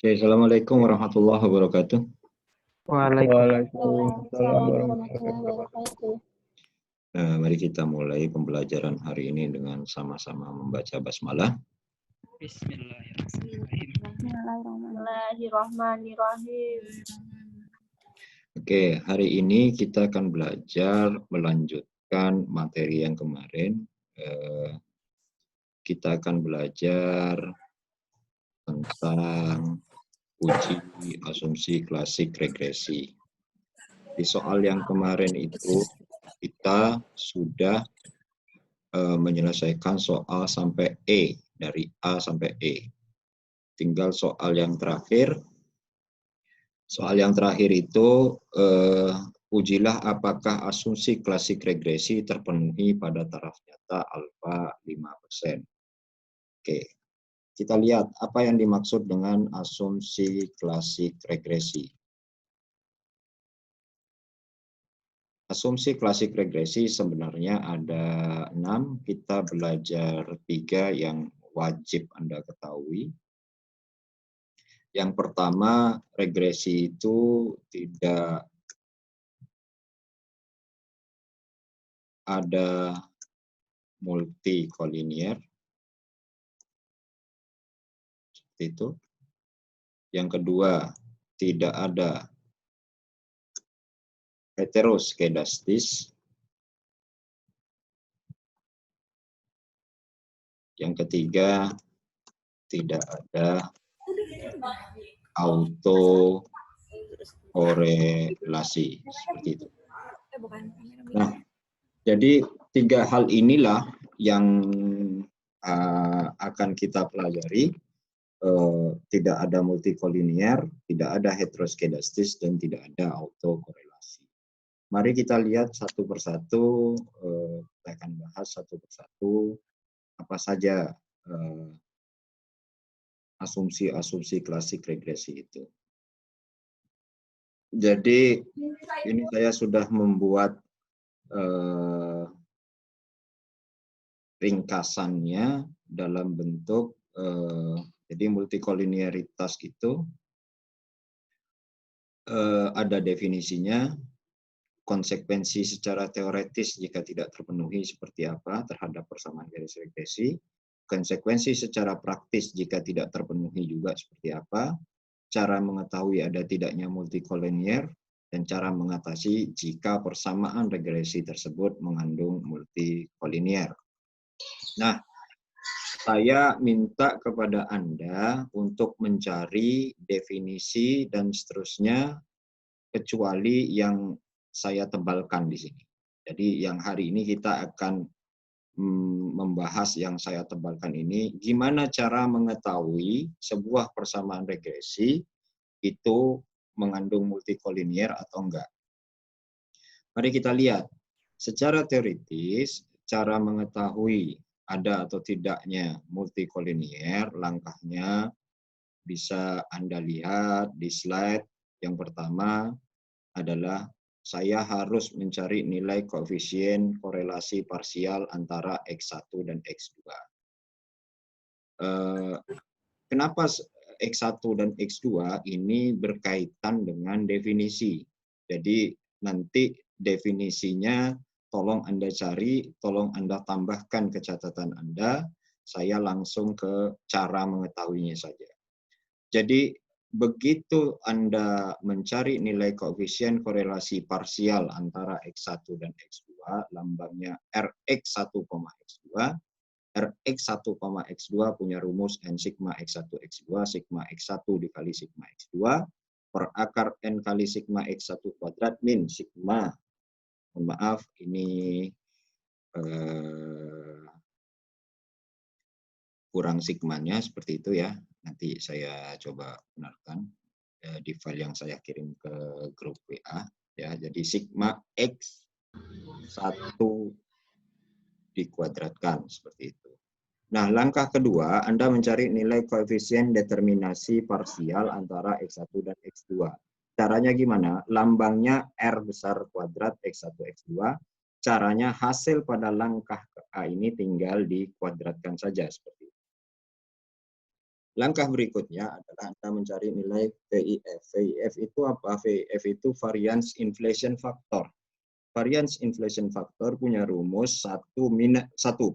Oke, Assalamualaikum warahmatullahi wabarakatuh. Waalaikumsalam Waalaikumsalam warahmatullahi warahmatullahi wabarakatuh. Mari kita mulai pembelajaran hari ini dengan sama-sama membaca basmalah. Bismillahirrahmanirrahim. Bismillahirrahmanirrahim. Oke, hari ini kita akan belajar melanjutkan materi yang kemarin. Kita akan belajar tentang uji asumsi klasik regresi. Di soal yang kemarin itu kita sudah menyelesaikan soal sampai E, dari A sampai E. Tinggal soal yang terakhir. Soal yang terakhir itu ujilah apakah asumsi klasik regresi terpenuhi pada taraf nyata alfa 5%. Oke. Kita lihat apa yang dimaksud dengan asumsi klasik regresi. Asumsi klasik regresi sebenarnya ada 6. Kita belajar 3 yang wajib Anda ketahui. Yang pertama, regresi itu tidak ada multikolinier. Seperti itu. Yang kedua, tidak ada heteroskedastis. Yang ketiga, tidak ada autokorelasi. Seperti itu. Nah, jadi 3 hal inilah yang akan kita pelajari. Tidak ada multikolinier, tidak ada heteroskedastis, dan tidak ada autokorelasi. Mari kita lihat satu persatu, kita akan bahas satu persatu apa saja asumsi-asumsi klasik regresi itu. Jadi ini saya sudah membuat ringkasannya dalam bentuk jadi multikoliniaritas itu ada definisinya, konsekuensi secara teoretis jika tidak terpenuhi seperti apa terhadap persamaan garis regresi, konsekuensi secara praktis jika tidak terpenuhi juga seperti apa, cara mengetahui ada tidaknya multikolinier, dan cara mengatasi jika persamaan regresi tersebut mengandung multikolinier. Nah, saya minta kepada Anda untuk mencari definisi dan seterusnya kecuali yang saya tebalkan di sini. Jadi yang hari ini kita akan membahas yang saya tebalkan ini, gimana cara mengetahui sebuah persamaan regresi itu mengandung multikolinier atau enggak. Mari kita lihat. Secara teoritis, cara mengetahui ada atau tidaknya multikolinier, langkahnya bisa Anda lihat di slide. Yang pertama adalah saya harus mencari nilai koefisien korelasi parsial antara X1 dan X2. Kenapa X1 dan X2 ini berkaitan dengan definisi? Jadi nanti definisinya tolong Anda cari, tolong Anda tambahkan ke catatan Anda, saya langsung ke cara mengetahuinya saja. Jadi begitu Anda mencari nilai koefisien korelasi parsial antara X1 dan X2, lambangnya Rx1, X2, Rx1, X2 punya rumus N sigma X1, X2, sigma X1 dikali sigma X2, per akar N kali sigma X1 kuadrat min sigma, mohon maaf, ini kurang sigmanya seperti itu ya. Nanti saya coba benarkan di file yang saya kirim ke grup WA ya. Jadi sigma X1 dikuadratkan seperti itu. Nah, langkah kedua Anda mencari nilai koefisien determinasi parsial antara X1 dan X2. Caranya gimana? Lambangnya R besar kuadrat X1 X2. Caranya hasil pada langkah A ini tinggal dikuadratkan saja seperti itu. Langkah berikutnya adalah Anda mencari nilai VIF. VIF itu apa? VIF itu variance inflation factor. Variance inflation factor punya rumus 1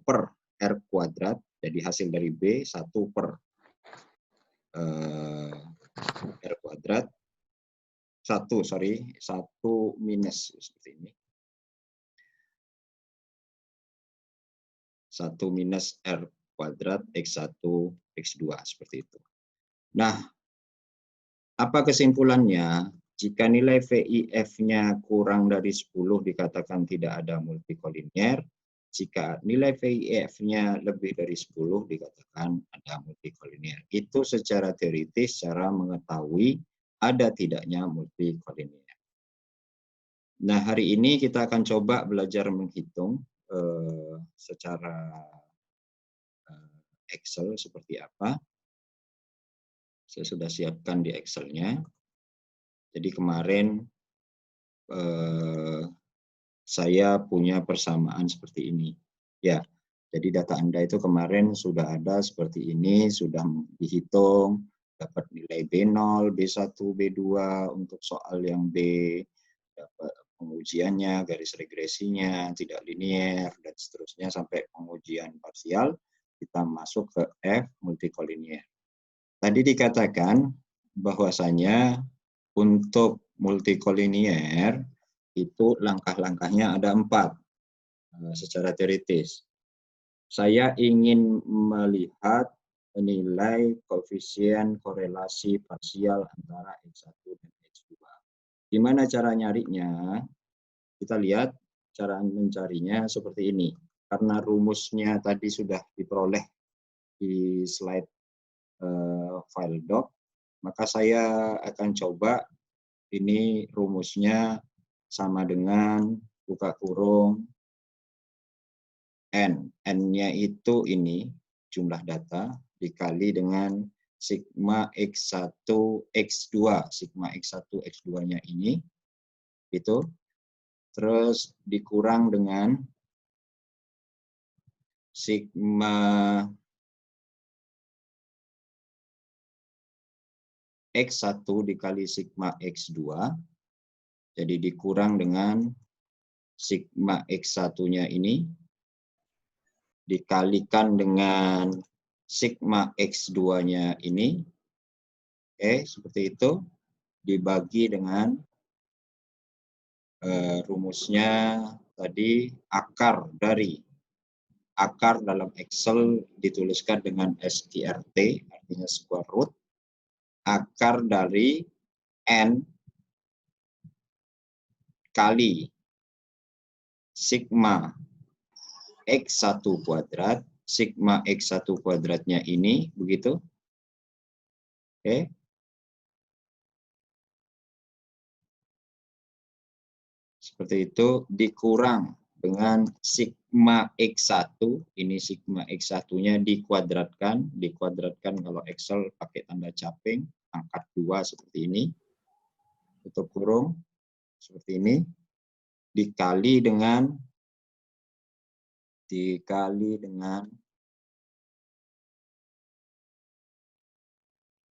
per R kuadrat, jadi hasil dari B 1 per R kuadrat, 1 minus seperti ini. 1 minus R kuadrat X1, X2, seperti itu. Nah, apa kesimpulannya? Jika nilai VIF-nya kurang dari 10 dikatakan tidak ada multikolinier. Jika nilai VIF-nya lebih dari 10 dikatakan ada multikolinier. Itu secara teoritis cara mengetahui ada tidaknya multikolinier. Nah, hari ini kita akan coba belajar menghitung secara Excel seperti apa. Saya sudah siapkan di Excel-nya. Jadi kemarin saya punya persamaan seperti ini. Ya, jadi data Anda itu kemarin sudah ada seperti ini, sudah dihitung, dapat nilai B0, B1, B2 untuk soal yang B, dapat pengujiannya, garis regresinya, tidak linier, dan seterusnya sampai pengujian parsial, kita masuk ke F multikolinier. Tadi dikatakan bahwasanya untuk multikolinier itu langkah-langkahnya ada 4 secara teoritis. Saya ingin melihat nilai koefisien korelasi parsial antara X1 dan X2. Gimana cara nyarinya? Kita lihat cara mencarinya seperti ini. Karena rumusnya tadi sudah diperoleh di slide file doc, maka saya akan coba ini rumusnya sama dengan buka kurung N. N-nya itu ini jumlah data dikali dengan sigma X1, X2. Sigma X1, X2-nya ini. Itu. Terus dikurang dengan sigma X1 dikali sigma X2. Jadi dikurang dengan sigma X1-nya ini dikalikan dengan sigma X2-nya ini. Oke, seperti itu. Dibagi dengan rumusnya tadi akar dalam Excel dituliskan dengan STRT, artinya square root. Akar dari N kali sigma X1 kuadrat, sigma X1 kuadratnya ini, begitu. Oke. Seperti itu, dikurang dengan sigma X1, ini sigma X1-nya dikuadratkan kalau Excel pakai tanda caping, angkat 2 seperti ini, tutup kurung, seperti ini, dikali dengan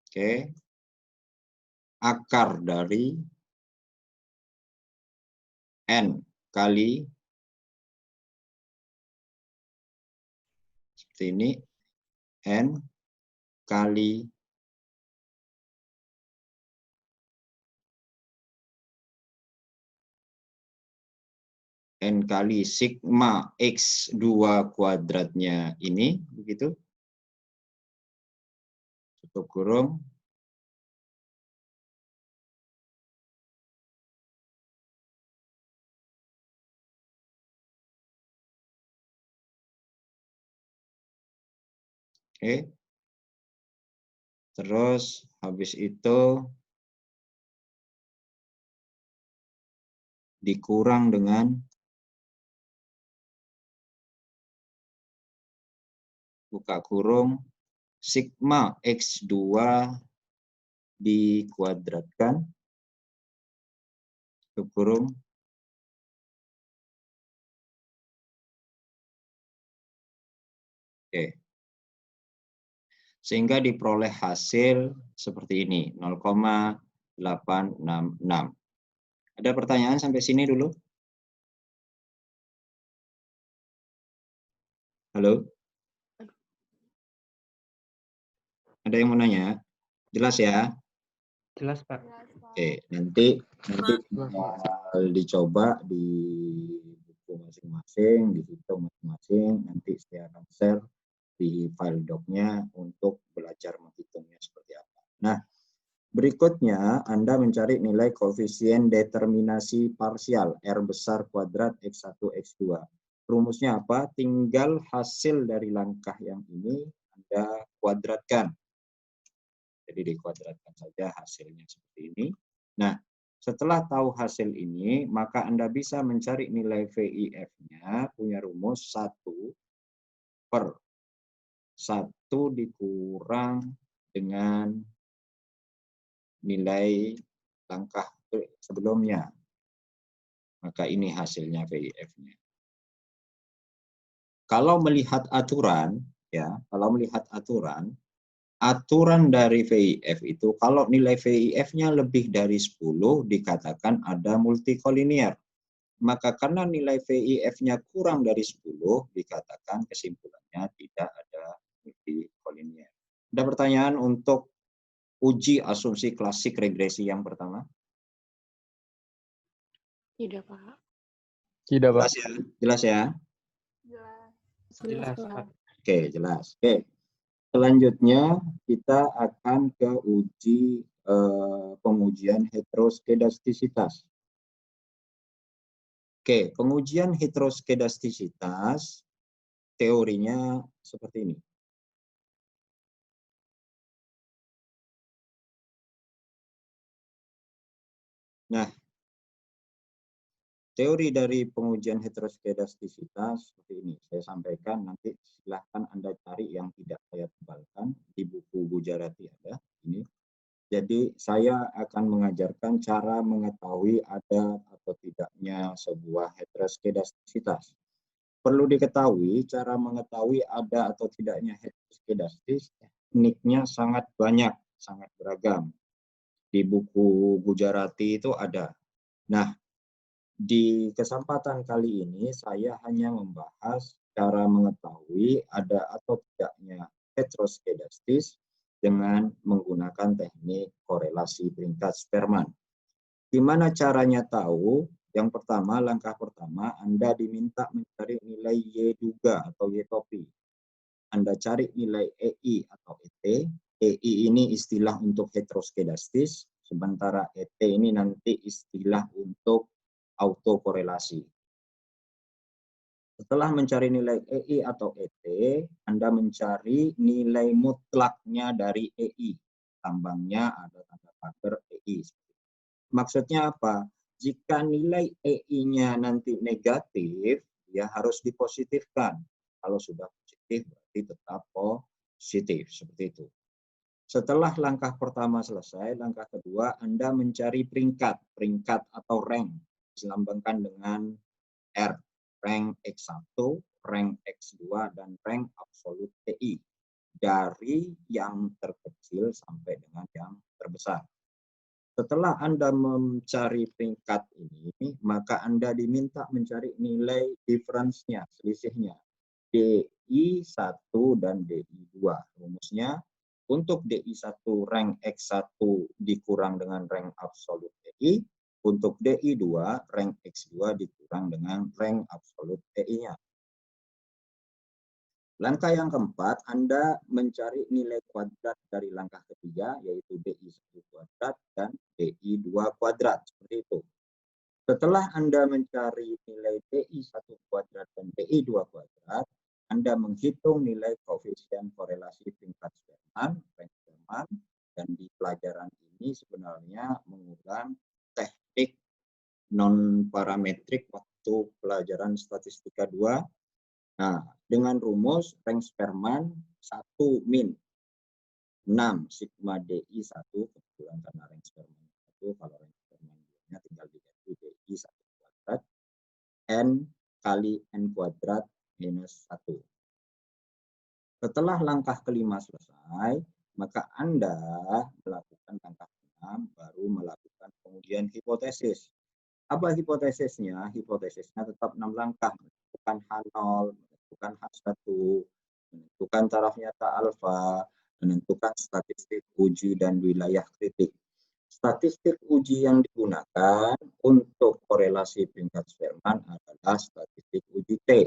oke, akar dari N kali seperti ini, N kali N kali sigma X2 kuadratnya ini, begitu. Tutup kurung. Oke. Terus habis itu dikurang dengan buka kurung sigma X2 dikuadratkan, tutup kurung. Oke. Sehingga diperoleh hasil seperti ini, 0,866. Ada pertanyaan sampai sini dulu? Halo? Ada yang mau nanya? Jelas ya? Jelas, Pak. Oke, nanti Jelas, tinggal dicoba di buku masing-masing, di situ masing-masing. Nanti saya akan share di file doc-nya untuk belajar menghitungnya seperti apa. Nah, berikutnya Anda mencari nilai koefisien determinasi parsial R besar kuadrat X1 X2. Rumusnya apa? Tinggal hasil dari langkah yang ini Anda kuadratkan. Jadi dikuadratkan saja hasilnya seperti ini. Nah, setelah tahu hasil ini, maka Anda bisa mencari nilai VIF-nya, punya rumus 1/1 dikurang dengan nilai langkah sebelumnya. Maka ini hasilnya VIF-nya. Kalau melihat aturan, aturan dari VIF itu kalau nilai VIF-nya lebih dari 10 dikatakan ada multikolinier. Maka karena nilai VIF-nya kurang dari 10 dikatakan kesimpulannya tidak ada multikolinier. Ada pertanyaan untuk uji asumsi klasik regresi yang pertama? Tidak, Pak. Tidak, Pak. Jelas ya? Jelas ya? Jelas, Pak. Oke, jelas. Oke. Selanjutnya kita akan ke uji pengujian heteroskedastisitas. Oke, pengujian heteroskedastisitas teorinya seperti ini. Nah, teori dari pengujian heteroskedastisitas seperti ini. Saya sampaikan, nanti silahkan Anda cari yang tidak saya tebalkan. Di buku Gujarati ada ini. Jadi saya akan mengajarkan cara mengetahui ada atau tidaknya sebuah heteroskedastisitas. Perlu diketahui, cara mengetahui ada atau tidaknya heteroskedastis, tekniknya sangat banyak, sangat beragam. Di buku Gujarati itu ada. Nah, di kesempatan kali ini saya hanya membahas cara mengetahui ada atau tidaknya heteroskedastis dengan menggunakan teknik korelasi peringkat Spearman. Gimana caranya tahu? Yang pertama, langkah pertama, Anda diminta mencari nilai Y duga atau Y topi. Anda cari nilai EI atau ET. EI ini istilah untuk heteroskedastis, sementara ET ini nanti istilah untuk autokorelasi. Setelah mencari nilai EI atau ET, Anda mencari nilai mutlaknya dari EI. Tambangnya ada tanda pagar EI. Maksudnya apa? Jika nilai EI-nya nanti negatif, ya harus dipositifkan. Kalau sudah positif, berarti tetap positif. Seperti itu. Setelah langkah pertama selesai, langkah kedua, Anda mencari peringkat atau rank. Dilambangkan dengan R. Rank X1, rank X2, dan rank absolut TI. Dari yang terkecil sampai dengan yang terbesar. Setelah Anda mencari peringkat ini, maka Anda diminta mencari nilai difference-nya, selisihnya. DI1 dan DI2. Rumusnya, untuk DI1 rank X1 dikurang dengan rank absolut TI, untuk DI2 rank X2 dikurang dengan rank absolut TI-nya. Langkah yang keempat, Anda mencari nilai kuadrat dari langkah ketiga, yaitu DI1 kuadrat dan DI2 kuadrat. Seperti itu. Setelah Anda mencari nilai DI1 kuadrat dan DI2 kuadrat, Anda menghitung nilai koefisien korelasi tingkat Spearman, rank Spearman, dan di pelajaran ini sebenarnya mengulang teknik non-parametrik waktu pelajaran statistika 2. Nah, dengan rumus rank Spearman 1 min 6 sigma DI1, kebetulan karena rank Spearman 1, kalau rank Spearman 2-nya tinggal diganti DI1 kuadrat, N kali N kuadrat minus 1. Setelah langkah kelima selesai, maka Anda melakukan langkah 6, baru melakukan pengujian hipotesis. Apa hipotesisnya? Hipotesisnya tetap 6 langkah, menentukan H0, menentukan H1, menentukan taraf nyata alfa, menentukan statistik uji dan wilayah kritik. Statistik uji yang digunakan untuk korelasi tingkat Spearman adalah statistik uji T.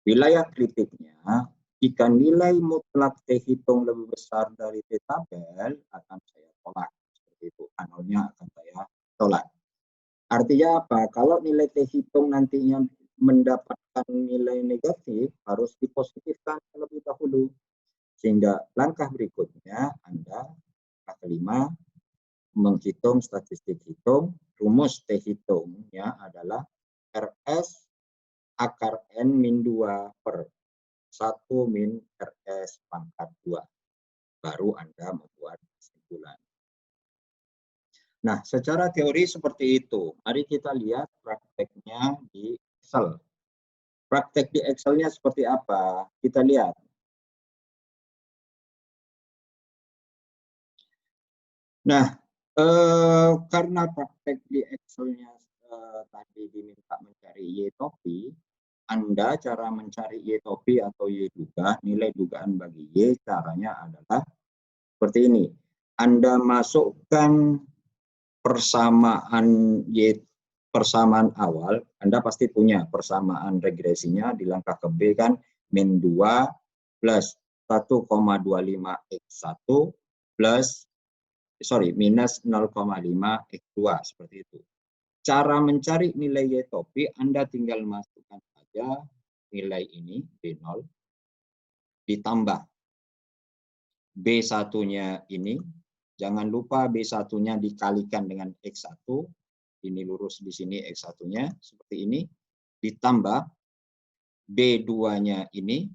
Wilayah kritiknya, jika nilai mutlak T hitung lebih besar dari T tabel, akan saya tolak. Seperti itu, H0-nya akan saya tolak. Artinya apa? Kalau nilai T hitung nantinya mendapatkan nilai negatif, harus dipositifkan terlebih dahulu. Sehingga langkah berikutnya, Anda, langkah kelima, menghitung statistik hitung. Rumus T hitungnya adalah RS akar N min 2 per 1 min RS pangkat 2. Baru Anda membuat kesimpulan. Nah, secara teori seperti itu. Mari kita lihat prakteknya di Excel. Praktek di Excel-nya seperti apa? Kita lihat. Nah, karena praktek di Excel-nya tadi diminta mencari Y topi, Anda cara mencari Y topi atau Y duga, nilai dugaan bagi Y, caranya adalah seperti ini. Anda masukkan persamaan awal, Anda pasti punya persamaan regresinya di langkah ke B kan, min 2 plus 1,25x1 plus minus 0,5 x2 seperti itu. Cara mencari nilai Y topi, Anda tinggal masukkan saja nilai ini B0 ditambah B1-nya ini. Jangan lupa B1-nya dikalikan dengan X1. Ini lurus di sini X1-nya seperti ini. Ditambah B2-nya ini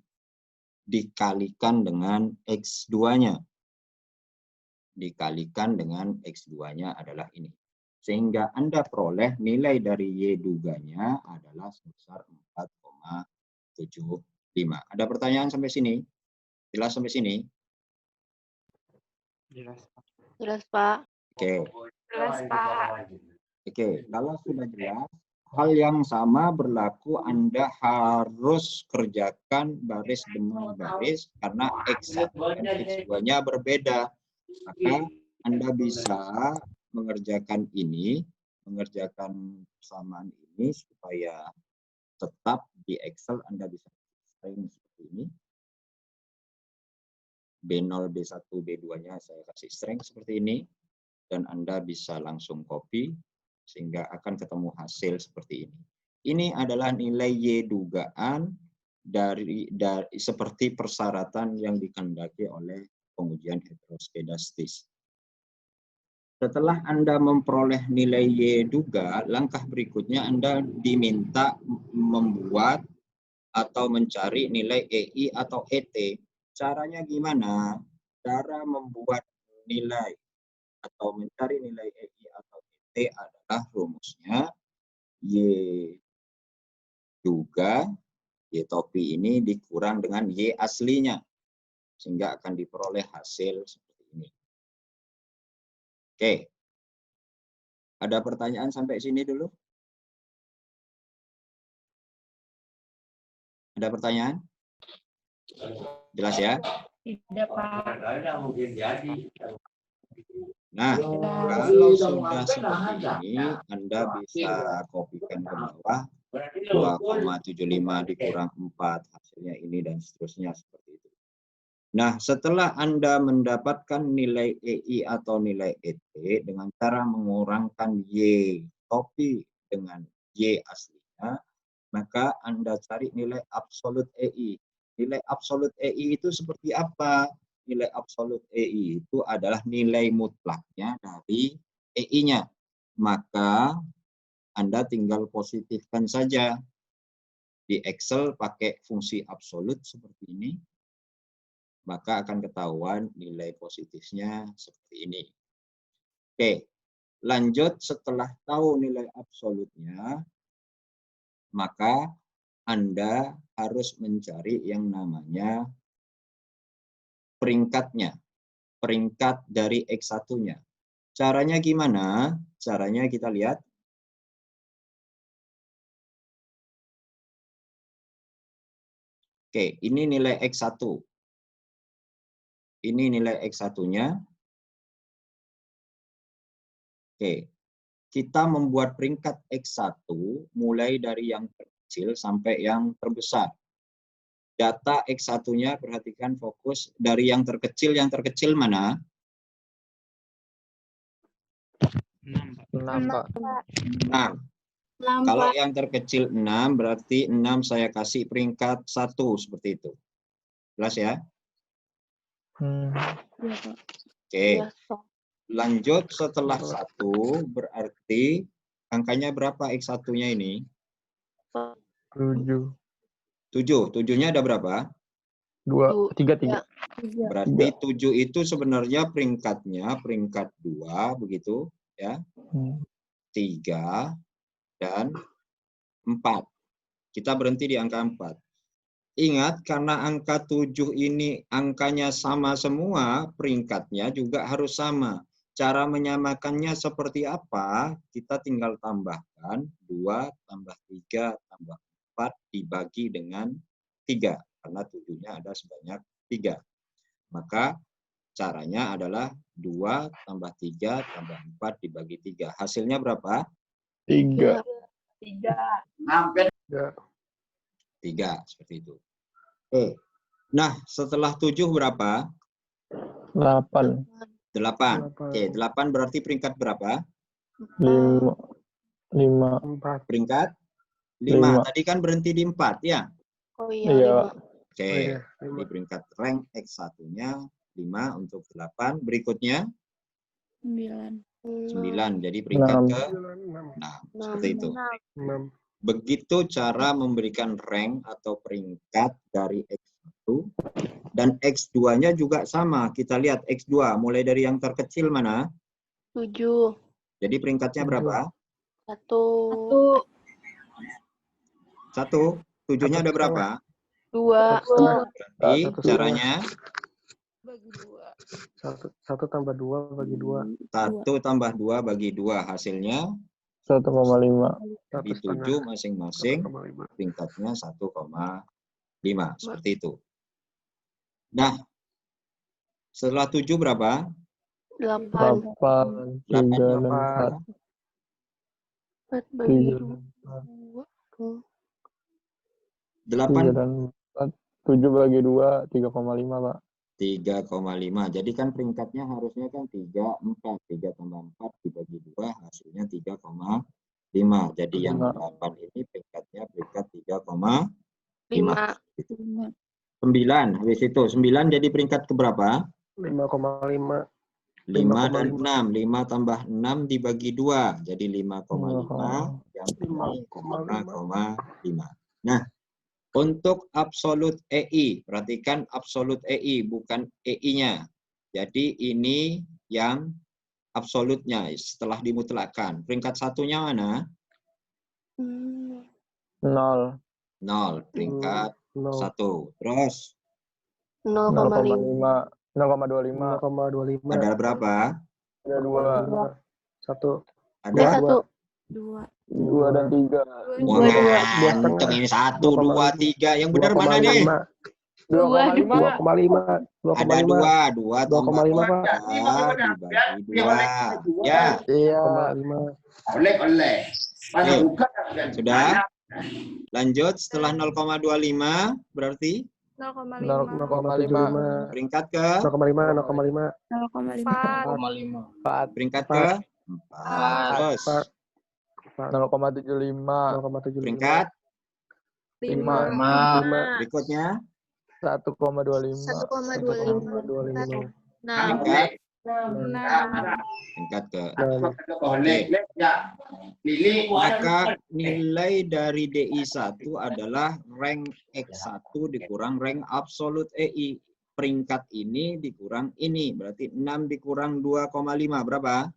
dikalikan dengan X2-nya. Dikalikan dengan X2-nya adalah ini. Sehingga Anda peroleh nilai dari Y duganya adalah sebesar 4,75. Ada pertanyaan sampai sini? Jelas sampai sini? Jelas, Pak. Jelas, Pak. Oke. Jelas, Pak. Oke, kalau sudah jelas, hal yang sama berlaku Anda harus kerjakan baris demi baris karena X1 dan X2-nya berbeda. Maka Anda bisa mengerjakan ini, mengerjakan persamaan ini supaya tetap di Excel Anda bisa string seperti ini. B0, B1, B2-nya saya kasih string seperti ini. Dan Anda bisa langsung copy sehingga akan ketemu hasil seperti ini. Ini adalah nilai Y dugaan dari seperti persyaratan yang dikehendaki oleh pengujian heteroskedastis. Setelah Anda memperoleh nilai Y duga, langkah berikutnya Anda diminta membuat atau mencari nilai EI atau ET. Caranya gimana? Cara membuat nilai atau mencari nilai EI atau ET adalah rumusnya Y duga, Y topi ini dikurang dengan Y aslinya. Sehingga akan diperoleh hasil seperti ini. Oke. Ada pertanyaan sampai sini dulu? Ada pertanyaan? Jelas ya? Tidak, Pak. Nah, kalau sudah seperti ini, Anda bisa kopikan ke bawah 2,75 dikurang 4, hasilnya ini dan seterusnya seperti itu. Nah, setelah Anda mendapatkan nilai EI atau nilai ET dengan cara mengurangkan Y topi dengan Y aslinya, maka Anda cari nilai absolut EI. Nilai absolut EI itu seperti apa? Nilai absolut EI itu adalah nilai mutlaknya dari EI-nya. Maka Anda tinggal positifkan saja. Di Excel pakai fungsi absolut seperti ini. Maka akan ketahuan nilai positifnya seperti ini. Oke, lanjut setelah tahu nilai absolutnya, maka Anda harus mencari yang namanya peringkatnya. Peringkat dari X1-nya. Caranya gimana? Caranya kita lihat. Oke, ini nilai X1. Ini nilai X1-nya. Oke, kita membuat peringkat X1 mulai dari yang terkecil sampai yang terbesar. Data X1-nya, perhatikan fokus. Dari yang terkecil mana? 6, Pak. 6. Kalau yang terkecil 6, berarti 6 saya kasih peringkat 1, seperti itu. Jelas ya? Oke. Lanjut setelah 1, berarti angkanya berapa X1-nya ini? 7. 7. 7-nya ada berapa? 2, 3. Berarti 7 itu sebenarnya peringkatnya peringkat 2, begitu ya. 3 dan 4. Kita berhenti di angka 4. Ingat, karena angka 7 ini angkanya sama semua, peringkatnya juga harus sama. Cara menyamakannya seperti apa? Kita tinggal tambahkan 2 tambah 3 tambah 4 dibagi dengan 3. Karena 7-nya ada sebanyak 3. Maka caranya adalah 2 tambah 3 tambah 4 dibagi 3. Hasilnya berapa? 3. 3, seperti itu. Oke. Nah, setelah 7 berapa? 8. 8. Oke, 8 berarti peringkat berapa? 5. 5. Peringkat 5. Tadi kan berhenti di 4 ya? Oh Iya. iya, Oke, di peringkat rank X1-nya 5 untuk 8. Berikutnya 9. Jadi peringkat 6. ke 6. Seperti itu. Begitu cara memberikan rank atau peringkat dari X1. Dan X2-nya juga sama. Kita lihat X2 mulai dari yang terkecil mana? 7. Jadi peringkatnya berapa? 1. 1. 7-nya ada berapa? 2. Berarti caranya Bagi 2. 1 tambah 2 bagi 2. 1 tambah 2 bagi 2. Hasilnya 1,5. di 7 masing-masing. Peringkatnya 1,5. Seperti itu. Nah, setelah 7 berapa? 8. 8, 3 dan 4. 4 bagi 2. 8 dan 4. 7 bagi 2, 3,5, Pak. 3,5. Jadi kan peringkatnya harusnya kan 3, 4. 3 tambah 4 dibagi 2, hasilnya 3,5. Jadi yang 8 ini peringkatnya peringkat 3,5. 9. Habis itu 9 jadi peringkat keberapa? 5,5. 5 dan 6. 5 tambah 6 dibagi 2. Jadi 5,5. Yang ini 5,5. Nah, untuk absolut EI, perhatikan absolut EI, bukan EI-nya. Jadi ini yang absolutnya setelah dimutlakkan. Peringkat 1-nya mana? 0. 0. Peringkat 1. Terus? 0,5. 0,25. Ada berapa? Ada 2. 1. Ada 2. 2 dan 3. Wah, nganteng ini 1, 2, 3. Yang benar mana nih? 2,5. Ada 2 tambah 4 dibagi 2. Ya. Iya. Sudah. Lanjut setelah 0,25 berarti 0,5. peringkat ke 0,5. 4. peringkat ke 4. Terus 0,75. peringkat 5. berikutnya 1,25. 1,25. peringkat 6. peringkat ke. Maka nilai dari DI1 adalah rank X1 dikurang rank absolut EI. Peringkat ini dikurang ini. Berarti 6 dikurang 2,5. Berapa?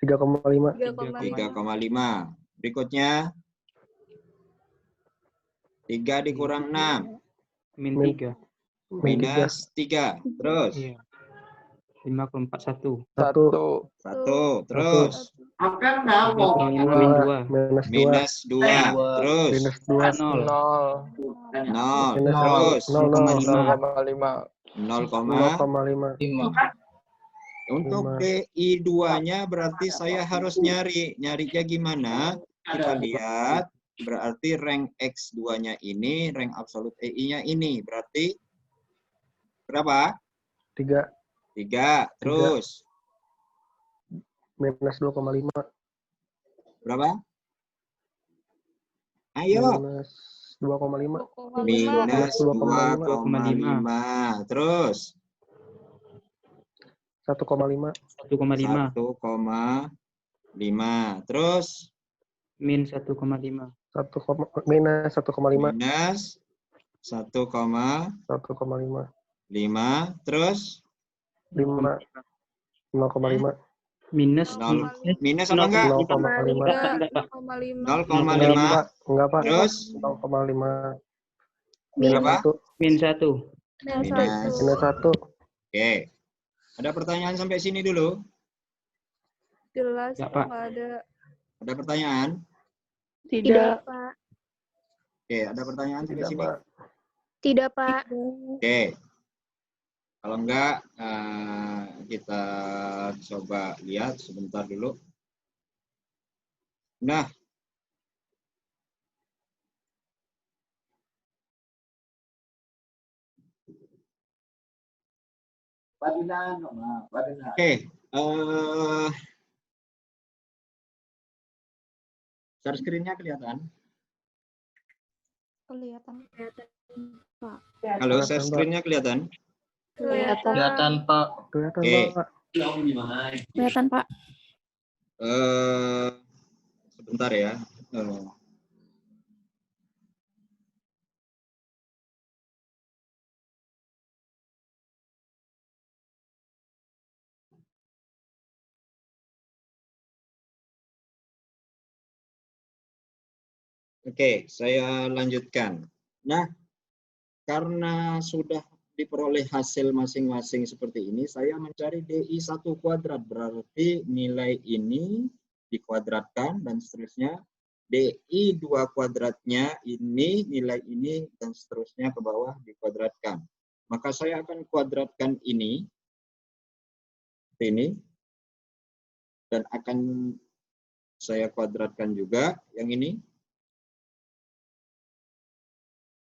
3,5. 3,5. Berikutnya 3 dikurang 6. Min 3. minus 3. Terus Iya. 5,41. 1. 1. Terus 3,5 min 2. Minus 2. minus 2. Terus Minus 2. 0. 0. Minus Terus 0,5. 0,5. 0,5. Untuk 5. DI2-nya berarti saya harus nyari. Nyarinya gimana? Kita lihat. Berarti rank X2-nya ini, rank absolut EI-nya ini. Berarti berapa? 3. 3. Terus Minus 2,5. berapa? Ayo. Minus 2,5. Minus 2,5. 2,5. Terus 1,5. 1,5. 1,5. Terus Min 1,5. Minus 1,5. minus 1,5. 1,5. Terus 5. 0,5. Minus. minus apa enggak? 0,5. 0,5. Enggak, Pak. Terus 0,5. berapa? Min 1. Minus. Minus 1. Oke. Ada pertanyaan sampai sini dulu? Jelas, Ya, Pak. nggak ada. Ada pertanyaan? Tidak, Pak. Oke, ada pertanyaan sampai Tidak, sini? Pak. Tidak, Pak. Oke. Kalau enggak, kita coba lihat sebentar dulu. Nah, oke. Share screen-nya kelihatan? Kelihatan. Pak. Halo, share screen-nya kelihatan? Kelihatan. Pak. Kelihatan, Oke. Pak. Kelihatan, Pak. Sebentar ya. Oke, saya lanjutkan. Nah, karena sudah diperoleh hasil masing-masing seperti ini, saya mencari DI1 kuadrat. Berarti nilai ini dikuadratkan dan seterusnya. DI2 kuadratnya ini, nilai ini, dan seterusnya ke bawah dikuadratkan. Maka saya akan kuadratkan ini, dan akan saya kuadratkan juga yang ini,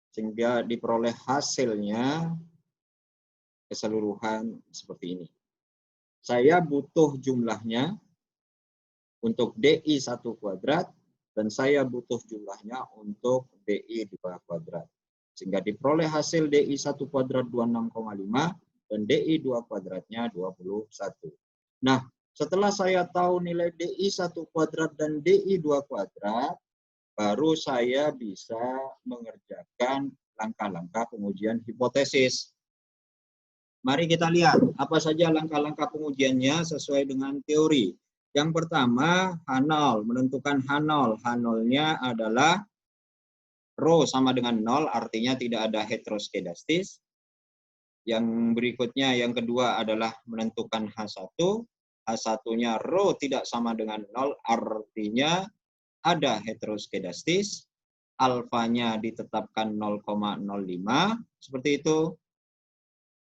sehingga diperoleh hasilnya keseluruhan seperti ini. Saya butuh jumlahnya untuk DI1 kuadrat dan saya butuh jumlahnya untuk DI2 kuadrat. Sehingga diperoleh hasil DI1 kuadrat 26,5 dan DI2 kuadratnya 21. Nah, setelah saya tahu nilai DI1 kuadrat dan DI2 kuadrat, baru saya bisa mengerjakan langkah-langkah pengujian hipotesis. Mari kita lihat apa saja langkah-langkah pengujiannya sesuai dengan teori. Yang pertama, H0, menentukan H0. H0-nya adalah rho sama dengan 0, artinya tidak ada heteroskedastis. Yang berikutnya, yang kedua adalah menentukan H1. H1-nya rho tidak sama dengan 0, artinya ada heteroskedastis, alfanya ditetapkan 0,05, seperti itu.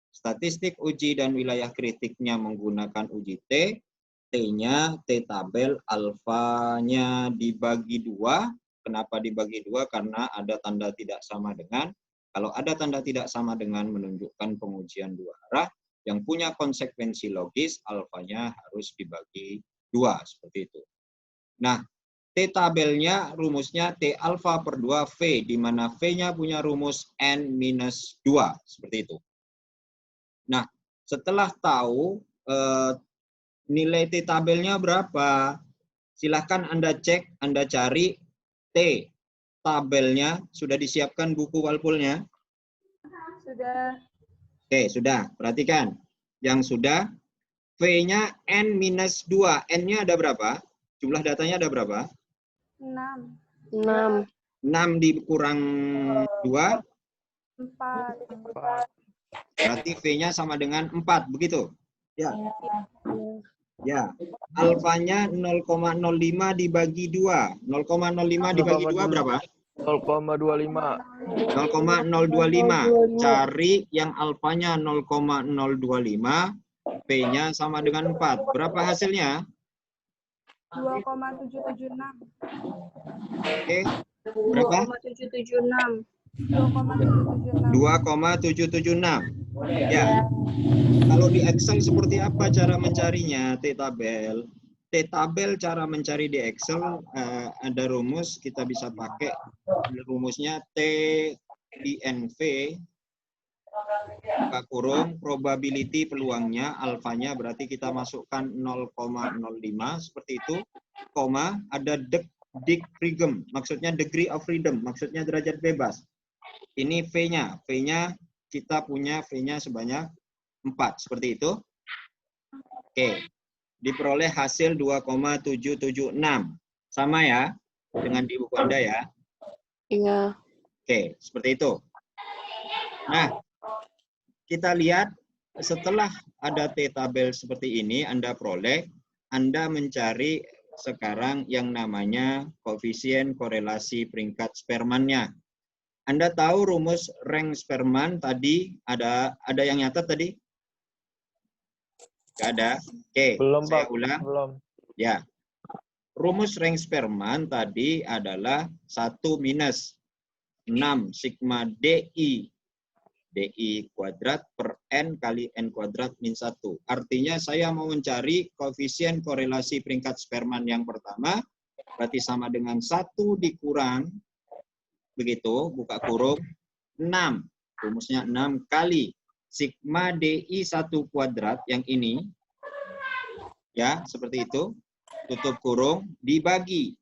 Statistik uji dan wilayah kritiknya menggunakan uji T, T-nya T tabel, alfanya dibagi 2. Kenapa dibagi 2? Karena ada tanda tidak sama dengan. Kalau ada tanda tidak sama dengan menunjukkan pengujian dua arah yang punya konsekuensi logis, alfanya harus dibagi 2, seperti itu. Nah, T tabelnya rumusnya T alfa per 2 V, di mana V-nya punya rumus N-2, seperti itu. Nah, setelah tahu nilai T tabelnya berapa, silahkan Anda cek, Anda cari T tabelnya. Sudah disiapkan buku walpolnya? Sudah. Oke, sudah. Perhatikan. Yang sudah, V-nya N-2. N-nya ada berapa? Jumlah datanya ada berapa? 6. 6 dikurang 2. 4. Berarti V-nya sama dengan 4, begitu? Ya. Ya. Alfanya 0,05 dibagi 2. 0,05 dibagi 2 berapa? 0,25. 0,025. Cari yang alfanya 0,025. P-nya sama dengan 4. Berapa hasilnya? 2,776. Oke. Berapa? 2,776. 2,776. Ya. Kalau di Excel seperti apa cara mencarinya? T-tabel. T-tabel cara mencari di Excel ada rumus, kita bisa pakai rumusnya T INV buka kurung probability peluangnya alfanya berarti kita masukkan 0,05 seperti itu, koma ada degree maksudnya degree of freedom, maksudnya derajat bebas. Ini V-nya. V-nya kita punya V-nya sebanyak 4 seperti itu. Oke. Diperoleh hasil 2,776. Sama ya dengan di buku Anda ya? Iya. Oke, seperti itu. Nah, kita lihat setelah ada T-tabel seperti ini Anda peroleh, Anda mencari sekarang yang namanya koefisien korelasi peringkat Spearman-nya. Anda tahu rumus rank Spearman tadi ada yang nyatet tadi? Nggak ada? Oke, Belum, saya Pak. ulang. Belum. Ya. Rumus rank Spearman tadi adalah 1 minus 6 sigma DI kuadrat per N kali N kuadrat min 1. Artinya saya mau mencari koefisien korelasi peringkat Spearman yang pertama, berarti sama dengan 1 dikurang, begitu, buka kurung, 6. Rumusnya 6 kali sigma DI 1 kuadrat yang ini, ya, seperti itu, tutup kurung, dibagi,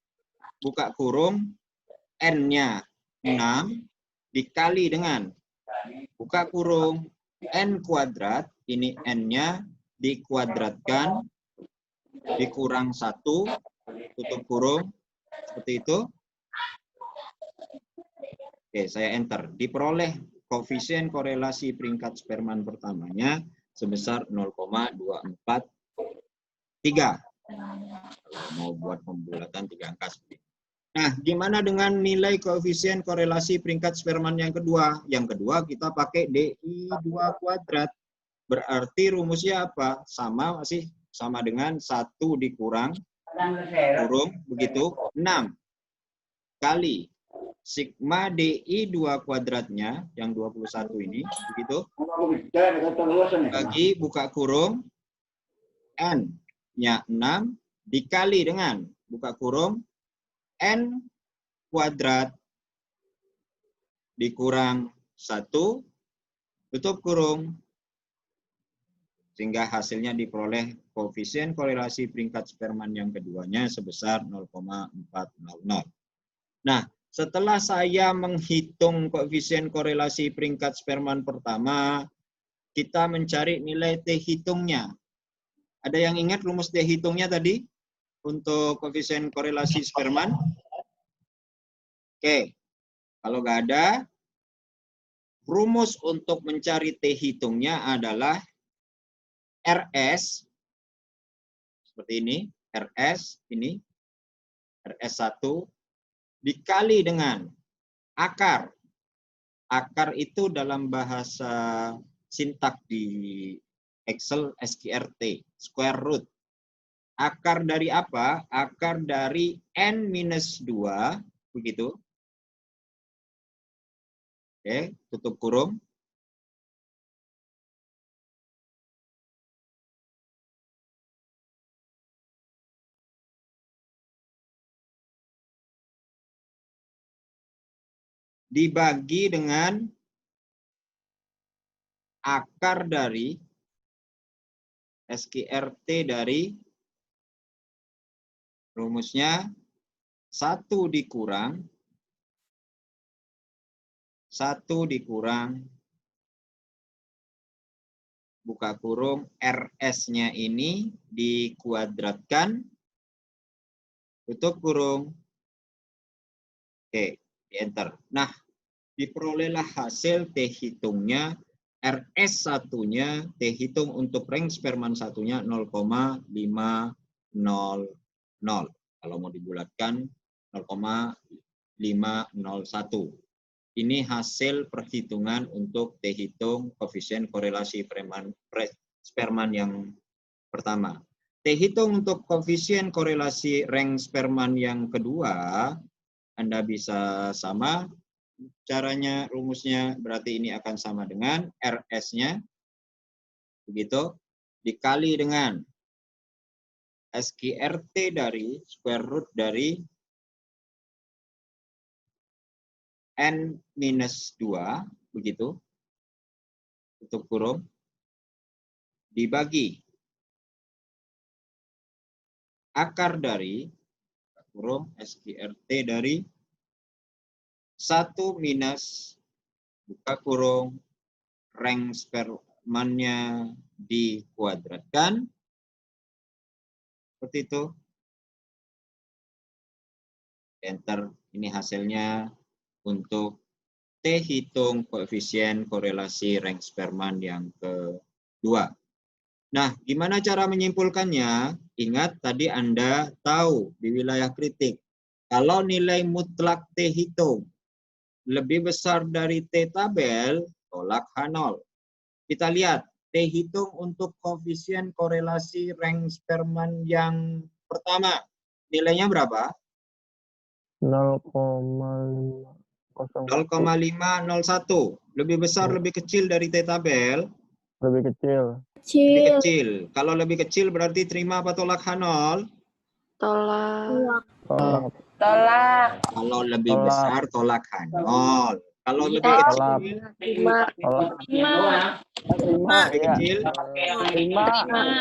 buka kurung, N-nya 6, dikali dengan, buka kurung, N kuadrat, ini N-nya, dikuadratkan, dikurang 1, tutup kurung, seperti itu. Oke, saya enter. Diperoleh koefisien korelasi peringkat Spearman pertamanya sebesar 0,243. Kalau mau buat pembulatan 3 angka seperti itu. Nah, gimana dengan nilai koefisien korelasi peringkat Spearman yang kedua? Yang kedua kita pakai DI2 kuadrat. Berarti rumusnya apa? Sama, masih sama dengan 1 dikurang kurung, begitu, 6 kali sigma DI2 kuadratnya, yang 21 ini, begitu, bagi buka kurung, N-nya 6, dikali dengan, buka kurung, N kuadrat, dikurang 1, tutup kurung, sehingga hasilnya diperoleh koefisien korelasi peringkat Spearman yang keduanya sebesar 0,400. Nah, setelah saya menghitung koefisien korelasi peringkat Spearman pertama, kita mencari nilai T hitungnya. Ada yang ingat rumus T hitungnya tadi untuk koefisien korelasi Spearman? Oke, kalau nggak ada, rumus untuk mencari T hitungnya adalah RS, seperti ini, RS, ini, RS1, dikali dengan akar. Akar itu dalam bahasa sintak di Excel SQRT, square root. Akar dari apa? Akar dari N-2, begitu. Oke, tutup kurung. Dibagi dengan akar dari SQRT dari rumusnya 1 dikurang buka kurung RS-nya ini dikuadratkan, tutup kurung. Oke, di enter. Nah, diperolehlah hasil T hitungnya RS1-nya, T hitung untuk ring Spearman satunya 0,500. Kalau mau dibulatkan 0,501. Ini hasil perhitungan untuk T hitung koefisien korelasi Spearman yang pertama. T hitung untuk koefisien korelasi rank Spearman yang kedua, Anda bisa sama caranya, rumusnya berarti ini akan sama dengan RS-nya, begitu, dikali dengan SQRT dari square root dari N-2, begitu, tutup kurung, dibagi akar dari kurung SQRT dari 1 minus buka kurung rank Spearman-nya dikuadratkan, seperti itu. Enter, ini hasilnya untuk T hitung koefisien korelasi rank Spearman yang kedua. Nah, gimana cara menyimpulkannya? Ingat tadi Anda tahu di wilayah kritik, kalau nilai mutlak T hitung lebih besar dari T tabel, tolak H0. Kita lihat, T hitung untuk koefisien korelasi rank Spearman yang pertama, nilainya berapa? 0,501. Lebih besar, lebih kecil dari T tabel? Lebih kecil. Lebih kecil. Kalau lebih kecil berarti terima apa tolak H0? Tolak. Tolak. Kalau lebih Tolak. besar tolak H0. Kalau lebih Tolak. kecil, Terima. Tolak. Terima. lebih kecil, Terima.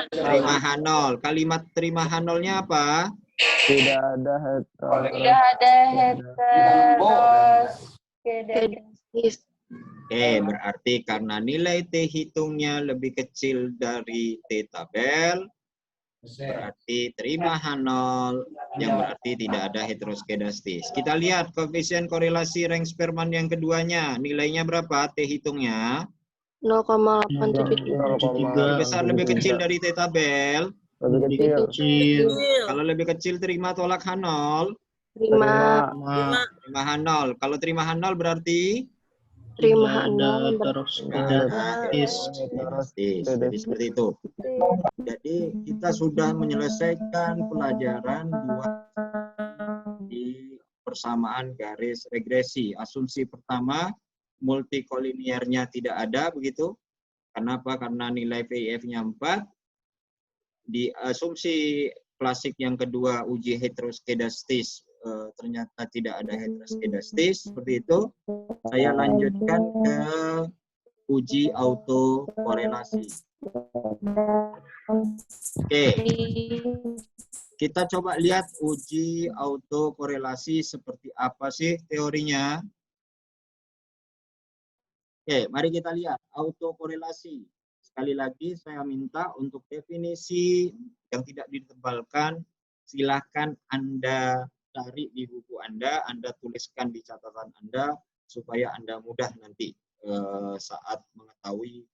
terima H0. Kalimat terima H0-nya apa? Tidak ada heteros. Kedis. Oke, berarti karena nilai T hitungnya lebih kecil dari T tabel, berarti terima H0, yang berarti tidak ada heteroskedastis. Kita lihat koefisien korelasi rank Spearman yang keduanya. Nilainya berapa T hitungnya? 0,873. Lebih besar, lebih kecil dari T tabel? Lebih kecil. Kalau lebih kecil terima tolak H0? Terima. Terima H0. Kalau terima H0 berarti? Terima Heteroskedastis. Jadi seperti itu. Jadi kita sudah menyelesaikan pelajaran 2 di persamaan garis regresi. Asumsi pertama, multikoliniarnya tidak ada, begitu. Kenapa? Karena nilai VIF-nya 4. Di asumsi klasik yang kedua, uji heteroskedastis, ternyata tidak ada heteroskedastis, seperti itu. Saya lanjutkan ke uji autokorelasi. Oke, kita coba lihat uji autokorelasi seperti apa sih teorinya. Oke, mari kita lihat autokorelasi. Sekali lagi saya minta untuk definisi yang tidak ditebalkan, silakan Anda cari di buku Anda tuliskan di catatan Anda, supaya Anda mudah nanti saat mengetahui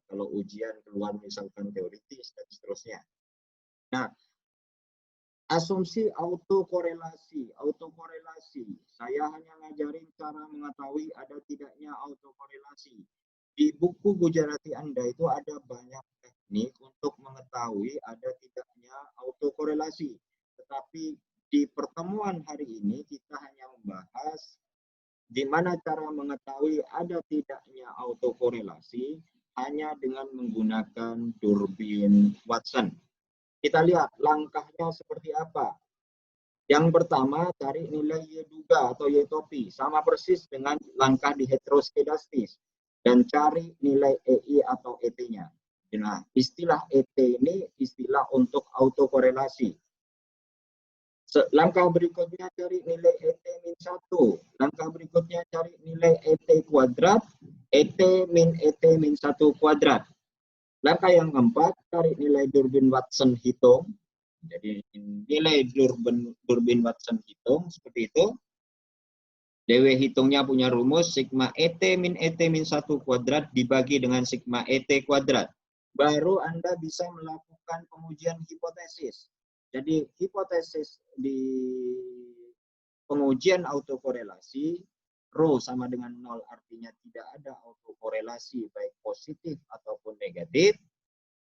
kalau ujian keluar misalkan teoritis dan seterusnya. Nah, asumsi autokorelasi. Saya hanya ngajarin cara mengetahui ada tidaknya autokorelasi. Di buku Gujarati Anda itu ada banyak teknik untuk mengetahui ada tidaknya autokorelasi. Tetapi di pertemuan hari ini kita hanya membahas gimana cara mengetahui ada tidaknya autokorelasi hanya dengan menggunakan Durbin Watson. Kita lihat langkahnya seperti apa. Yang pertama, cari nilai Y duga atau Y topi. Sama persis dengan langkah di heteroskedastis. Dan cari nilai EI atau ET-nya. Nah, istilah ET ini istilah untuk autokorelasi. Langkah berikutnya cari nilai ET min 1. Langkah berikutnya cari nilai ET kuadrat. ET min 1 kuadrat. Langkah yang keempat, cari nilai Durbin Watson hitung. Jadi nilai Durbin Watson hitung seperti itu. DW hitungnya punya rumus sigma ET min 1 kuadrat dibagi dengan sigma ET kuadrat. Baru Anda bisa melakukan pengujian hipotesis. Jadi hipotesis di pengujian autokorelasi, rho sama dengan 0 artinya tidak ada autokorelasi baik positif ataupun negatif.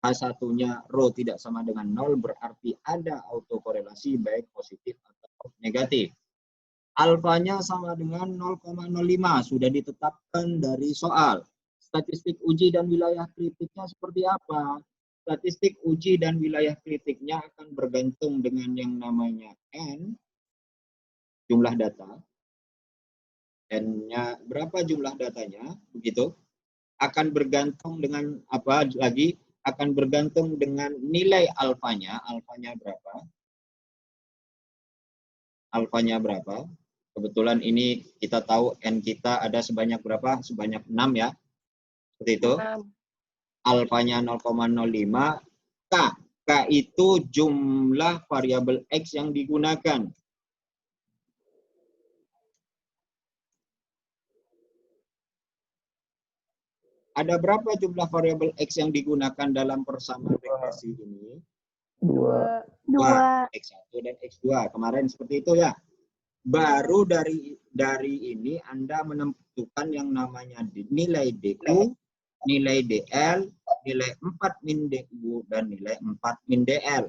H1-nya rho tidak sama dengan 0 berarti ada autokorelasi baik positif atau negatif. Alfanya sama dengan 0,05 sudah ditetapkan dari soal. Statistik uji dan wilayah kritiknya seperti apa? Statistik uji dan wilayah kritiknya akan bergantung dengan yang namanya N, jumlah data. N-nya berapa jumlah datanya, begitu. Akan bergantung dengan apa lagi? Akan bergantung dengan nilai alfanya. Alfanya berapa? Alfanya berapa? Kebetulan ini kita tahu N kita ada sebanyak berapa? Sebanyak 6 ya. Seperti itu. 6. Alfanya 0,05. K. K itu jumlah variabel X yang digunakan. Ada berapa jumlah variabel X yang digunakan dalam persamaan regresi ini? 2. 2. X1 dan X2. Kemarin seperti itu ya. Baru dari ini Anda menentukan yang namanya nilai DU, nilai DL, nilai 4 min DU, dan nilai 4 min DL.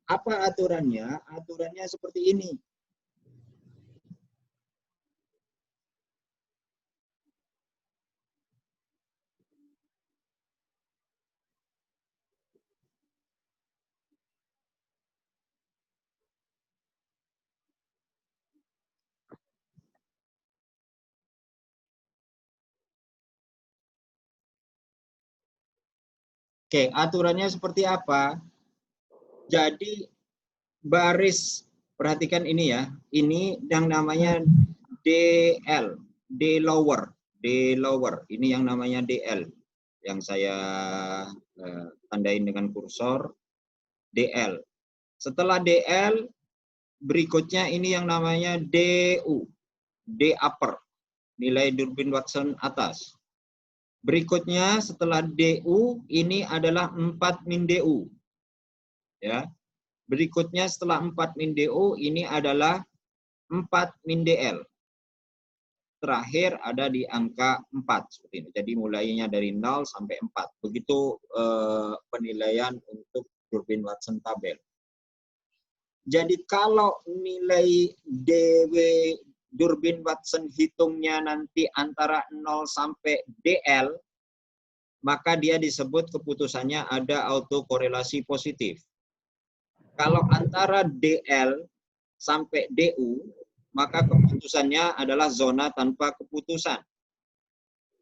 Apa aturannya? Aturannya seperti ini. Oke, aturannya seperti apa? Jadi baris, perhatikan ini ya. Ini yang namanya DL, D lower. Ini yang namanya DL. Yang saya tandain dengan kursor, DL. Setelah DL, berikutnya ini yang namanya DU, D upper, nilai Durbin-Watson atas. Berikutnya setelah DU ini adalah 4 min DU. Ya. Berikutnya setelah 4 min DU ini adalah 4 min DL. Terakhir ada di angka 4 seperti ini. Jadi mulainya dari 0 sampai 4. Begitu penilaian untuk Durbin-Watson tabel. Jadi kalau nilai DW Durbin-Watson hitungnya nanti antara 0 sampai DL, maka dia disebut keputusannya ada autokorelasi positif. Kalau antara DL sampai DU, maka keputusannya adalah zona tanpa keputusan.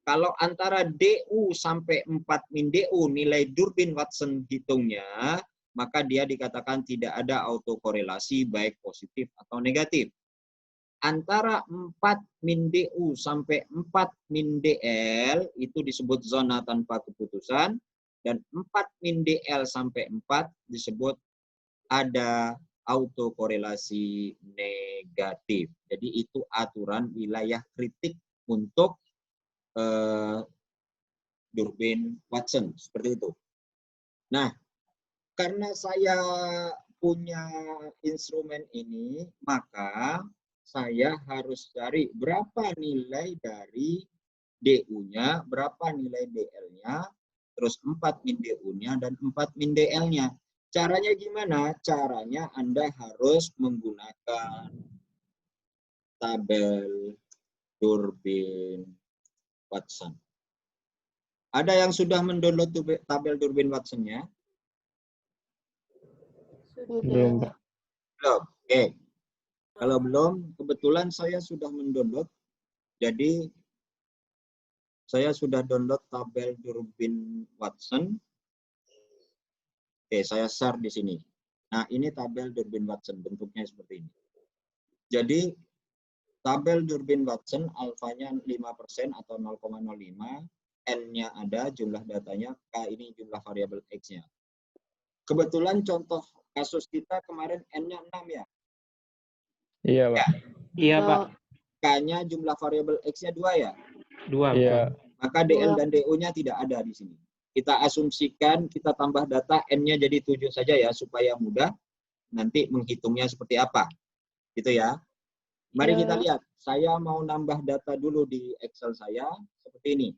Kalau antara DU sampai 4 min DU nilai Durbin-Watson hitungnya, maka dia dikatakan tidak ada autokorelasi baik positif atau negatif. Antara 4 min DU sampai 4 min DL itu disebut zona tanpa keputusan, dan 4 min DL sampai 4 disebut ada autokorelasi negatif. Jadi itu aturan wilayah kritik untuk Durbin-Watson, seperti itu. Nah, karena saya punya instrumen ini, maka saya harus cari berapa nilai dari DU-nya, berapa nilai DL-nya, terus 4 min DU-nya, dan 4 min DL-nya. Caranya gimana? Caranya Anda harus menggunakan tabel Durbin-Watson. Ada yang sudah mendownload tabel Durbin-Watson-nya? Belum, Pak. Belum. Oke. Kalau belum, kebetulan saya sudah mendownload. Jadi saya sudah download tabel Durbin-Watson. Oke, saya share di sini. Nah, ini tabel Durbin-Watson, bentuknya seperti ini. Jadi tabel Durbin-Watson alfanya 5% atau 0,05, N-nya ada, jumlah datanya, K ini jumlah variabel X-nya. Kebetulan contoh kasus kita kemarin N-nya 6 ya. Iya, Pak. Iya, Pak. K-nya jumlah variabel X-nya 2 ya? 2. Iya. Maka DL dan DO-nya tidak ada di sini. Kita asumsikan, kita tambah data, N-nya jadi 7 saja ya, supaya mudah nanti menghitungnya seperti apa. Gitu ya. Mari kita lihat. Saya mau nambah data dulu di Excel saya, seperti ini.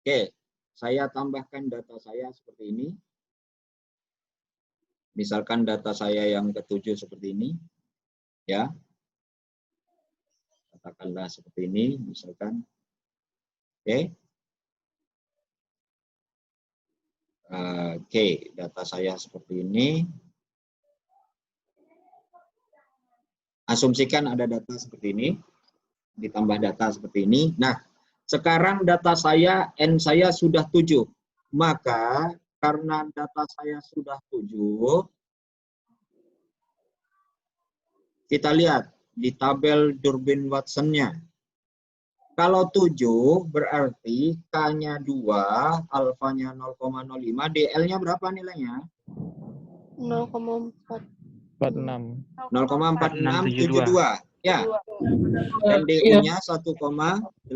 Oke, saya tambahkan data saya seperti ini. Misalkan data saya yang ke-7 seperti ini. Ya. Katakanlah seperti ini, misalkan. Oke. Oke, data saya seperti ini. Asumsikan ada data seperti ini. Ditambah data seperti ini. Nah, sekarang data saya, N saya sudah 7. Maka karena data saya sudah 7, kita lihat di tabel Durbin-Watson-nya. Kalau 7 berarti K-nya 2, alfanya 0,05, DL-nya berapa nilainya? 0,4. 46. 0,4672. Ya. Dan DU-nya 1,8964.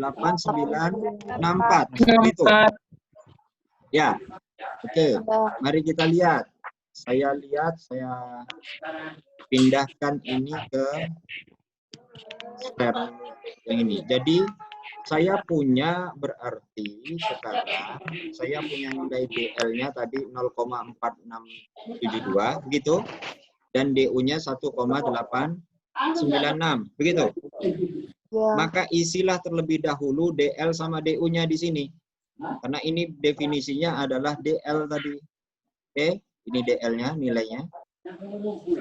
Gitu. Ya. Oke. Mari kita lihat. Saya pindahkan ini ke step yang ini. Jadi saya punya berarti sekarang saya punya nilai DL-nya tadi 0,4672 begitu, dan DU-nya 1,896 begitu. Maka isilah terlebih dahulu DL sama DU-nya di sini. Karena ini definisinya adalah DL tadi. Oke, ini DL-nya nilainya.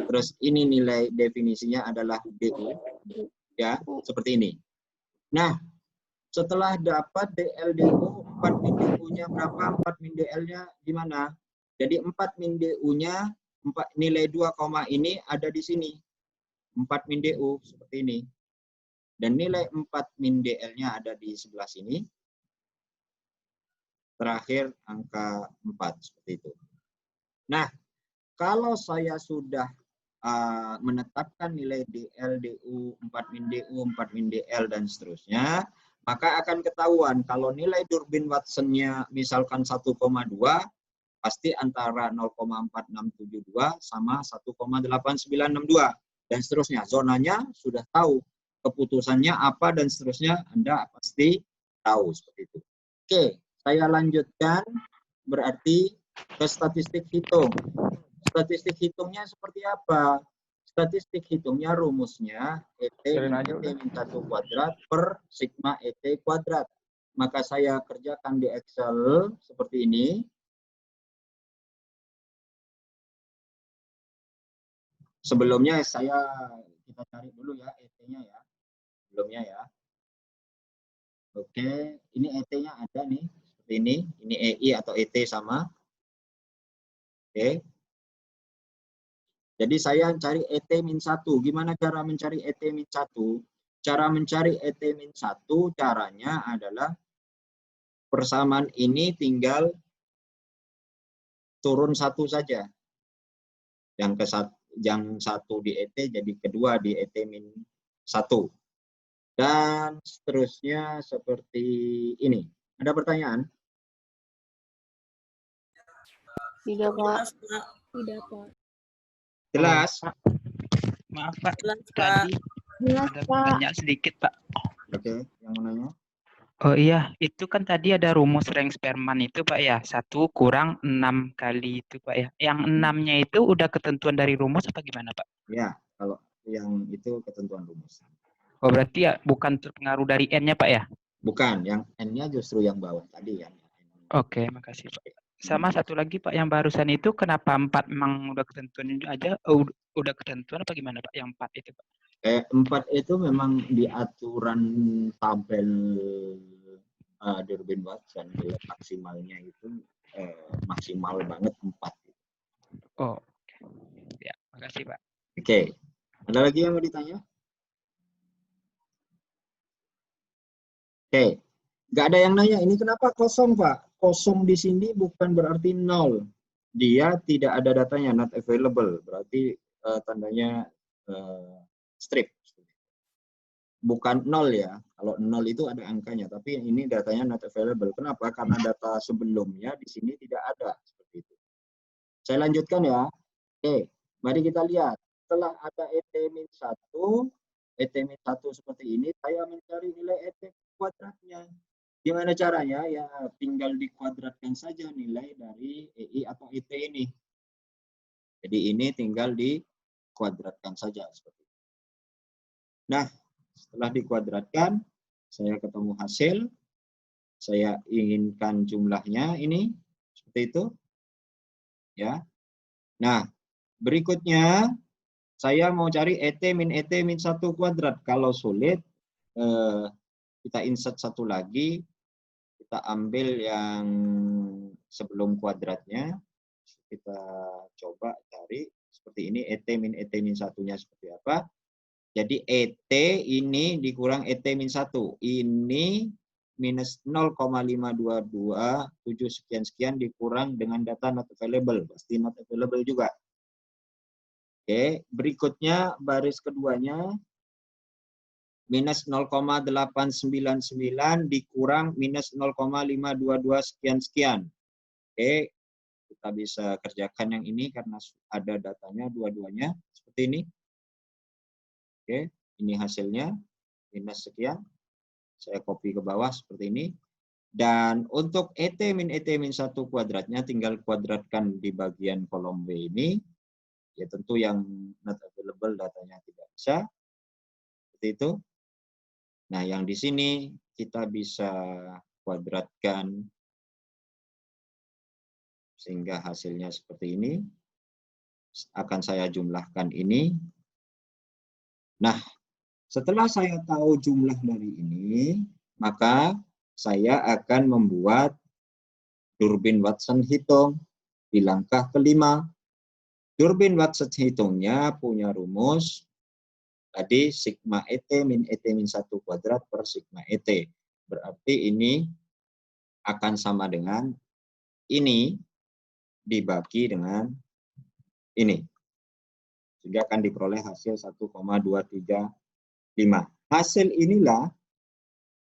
Terus ini nilai definisinya adalah DU. Ya, seperti ini. Nah, setelah dapat DL DU, 4 min DU-nya berapa? 4 min DL-nya gimana? Jadi 4 min DU-nya, nilai 2, ini ada di sini. 4 min DU seperti ini. Dan nilai 4 min DL-nya ada di sebelah sini. Terakhir angka 4 seperti itu. Nah, kalau saya sudah menetapkan nilai DL, DU, 4 min DU, 4 min DL, dan seterusnya, maka akan ketahuan kalau nilai Durbin-Watson-nya misalkan 1,2, pasti antara 0,4672 sama 1,8962, dan seterusnya. Zonanya sudah tahu, keputusannya apa, dan seterusnya Anda pasti tahu seperti itu. Oke, saya lanjutkan berarti ke statistik hitung. Statistik hitungnya seperti apa? Statistik hitungnya rumusnya ET min 1 kuadrat per sigma ET kuadrat. Maka saya kerjakan di Excel seperti ini. Sebelumnya kita cari dulu ya ET-nya ya. Sebelumnya ya. Oke, ini ET-nya ada nih. Seperti ini. Ini EI atau ET sama. Oke. Jadi saya cari ET min 1. Gimana cara mencari ET min 1? Cara mencari ET min 1 caranya adalah persamaan ini tinggal turun 1 saja. Yang satu di ET jadi kedua di ET min 1. Dan seterusnya seperti ini. Ada pertanyaan? Tidak, Pak. Tidak, Pak. Jelas? Maaf Pak, Jelas, Pak. tadi Jelas, ada Pak. pertanyaan sedikit Pak. Oke, yang mananya? Oh iya, itu kan tadi ada rumus rank Spearman itu Pak ya, 1 kurang 6 kali itu Pak ya. Yang 6-nya itu udah ketentuan dari rumus apa gimana Pak? Ya, kalau yang itu ketentuan rumus. Oh berarti ya bukan terpengaruh dari N-nya Pak ya? Bukan, yang N-nya justru yang bawah tadi kan. Oke, makasih Pak. Sama satu lagi Pak, yang barusan itu kenapa 4 memang udah ketentuan aja, udah ketentuan apa gimana Pak, yang 4 itu Pak? 4 itu memang di aturan tabel Durbin-Watson, nilai maksimalnya itu maksimal banget 4. Oh, ya, makasih Pak. Oke, ada lagi yang mau ditanya? Oke, nggak ada yang nanya, ini kenapa kosong Pak? Kosong di sini bukan berarti 0. Dia tidak ada datanya, not available. Berarti tandanya strip. Bukan 0 ya. Kalau 0 itu ada angkanya, tapi ini datanya not available. Kenapa? Karena data sebelumnya di sini tidak ada. Seperti itu. Saya lanjutkan ya. Oke, mari kita lihat. Setelah ada ET-1, ET-1 seperti ini, saya mencari nilai ET kuadratnya. Gimana caranya? Ya tinggal dikuadratkan saja nilai dari EI atau ET ini. Jadi ini tinggal dikuadratkan saja. Seperti itu. Nah, setelah dikuadratkan, saya ketemu hasil. Saya inginkan jumlahnya ini. Seperti itu. Ya. Nah, berikutnya saya mau cari ET min 1 kuadrat. Kalau sulit, kita insert satu lagi. Kita ambil yang sebelum kuadratnya. Kita coba cari seperti ini. ET min 1-nya seperti apa. Jadi ET ini dikurang ET min 1. Ini minus 0,5227 sekian-sekian dikurang dengan data not available. Pasti not available juga. Oke, berikutnya baris keduanya minus 0,899 dikurang minus 0,522 sekian-sekian. Oke, kita bisa kerjakan yang ini karena ada datanya dua-duanya. Seperti ini. Oke, ini hasilnya minus sekian. Saya copy ke bawah seperti ini. Dan untuk ET min 1 kuadratnya tinggal kuadratkan di bagian kolom B ini. Ya tentu yang not available datanya tidak bisa. Seperti itu. Nah, yang di sini kita bisa kuadratkan sehingga hasilnya seperti ini. Akan saya jumlahkan ini. Nah, setelah saya tahu jumlah dari ini, maka saya akan membuat Durbin Watson hitung di langkah kelima. Durbin Watson hitungnya punya rumus tadi sigma ET min 1 kuadrat per sigma ET. Berarti ini akan sama dengan ini dibagi dengan ini. Sehingga akan diperoleh hasil 1,235. Hasil inilah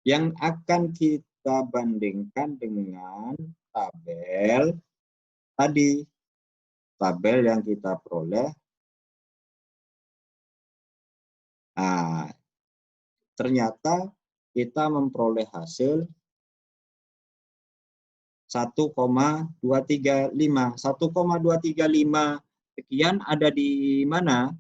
yang akan kita bandingkan dengan tabel tadi. Tabel yang kita peroleh. Nah, ternyata kita memperoleh hasil 1,235. 1,235 sekian ada di mana?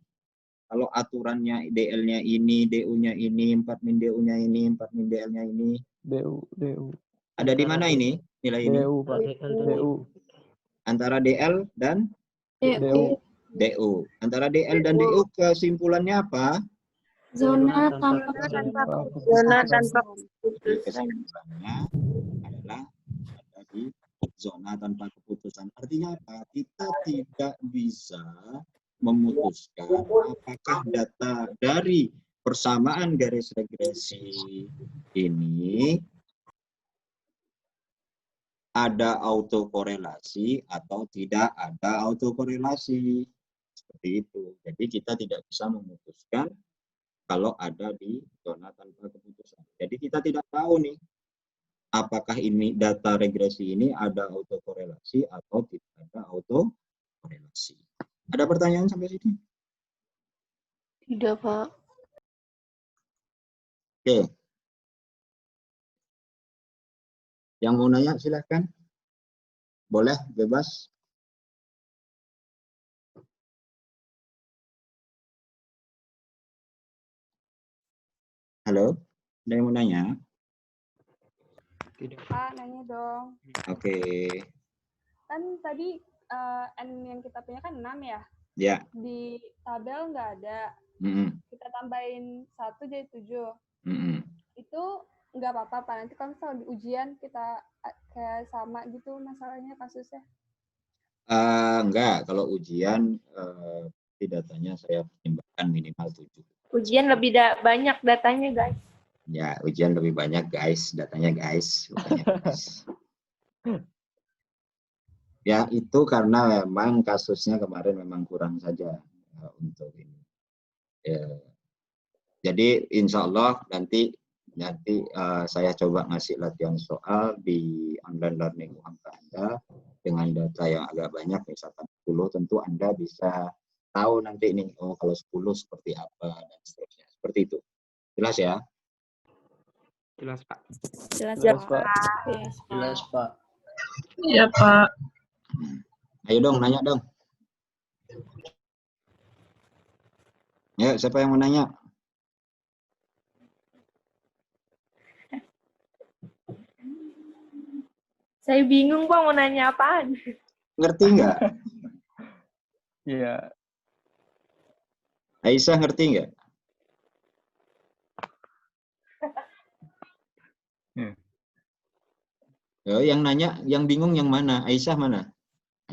Kalau aturannya DL-nya ini, DU-nya ini, 4 min DU-nya ini, 4 min DL-nya ini. DU. Ada di mana ini nilai ini? DU, Pak. DU. Antara DL dan DU. DU. Antara DL dan DU kesimpulannya apa? Zona tanpa Zona tanpa Kesimpulannya adalah ada di zona tanpa keputusan. Artinya apa? Kita tidak bisa memutuskan apakah data dari persamaan garis regresi ini ada autokorelasi atau tidak ada autokorelasi. Seperti itu. Jadi kita tidak bisa memutuskan kalau ada di zona tanpa keputusan. Jadi kita tidak tahu nih, apakah ini data regresi ini ada autokorelasi atau tidak ada autokorelasi. Ada pertanyaan sampai sini? Tidak, Pak. Oke. Yang mau nanya silahkan. Boleh, bebas. Halo, ada yang mau nanya? Tidak. Pak, nanya dong. Oke. Kan tadi N yang kita punya kan 6 ya? Ya. Di tabel nggak ada. Kita tambahin 1 jadi 7. Itu nggak apa-apa, Pak. Nanti kalau misalnya di ujian kita kayak sama gitu masalahnya, kasusnya. Enggak, kalau ujian datanya saya pertimbangkan minimal 7. Ujian lebih banyak datanya, guys. Ya, ujian lebih banyak, guys. Datanya, guys. Bukannya, guys. Ya, itu karena memang kasusnya kemarin memang kurang saja. untuk ini. Ya. Jadi insya Allah nanti saya coba ngasih latihan soal di online learning UHAMKA Anda dengan data yang agak banyak, misalkan 10, tentu Anda bisa tahu nanti ini, oh kalau 10 seperti apa dan seterusnya. Seperti itu. Jelas ya? Jelas, Pak. Jelas, Pak. Jelas, Pak. Iya, Pak. Ayo dong, nanya dong. Ya, siapa yang mau nanya? Saya bingung, Pak, mau nanya apaan. Ngerti nggak? Iya. Aisyah ngerti nggak? Yo, yang nanya, yang bingung yang mana? Aisyah mana?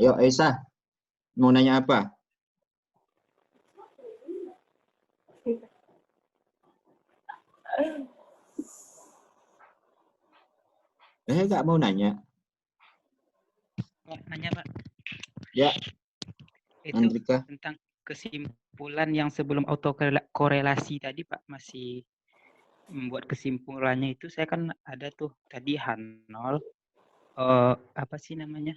Ayo Aisyah, mau nanya apa? Nggak mau nanya. Mau nanya, Pak. Ya, Itu Andrika. tentang kesimpulan yang sebelum autokorelasi tadi, Pak, masih membuat kesimpulannya itu saya kan ada tuh tadi H0 apa sih namanya?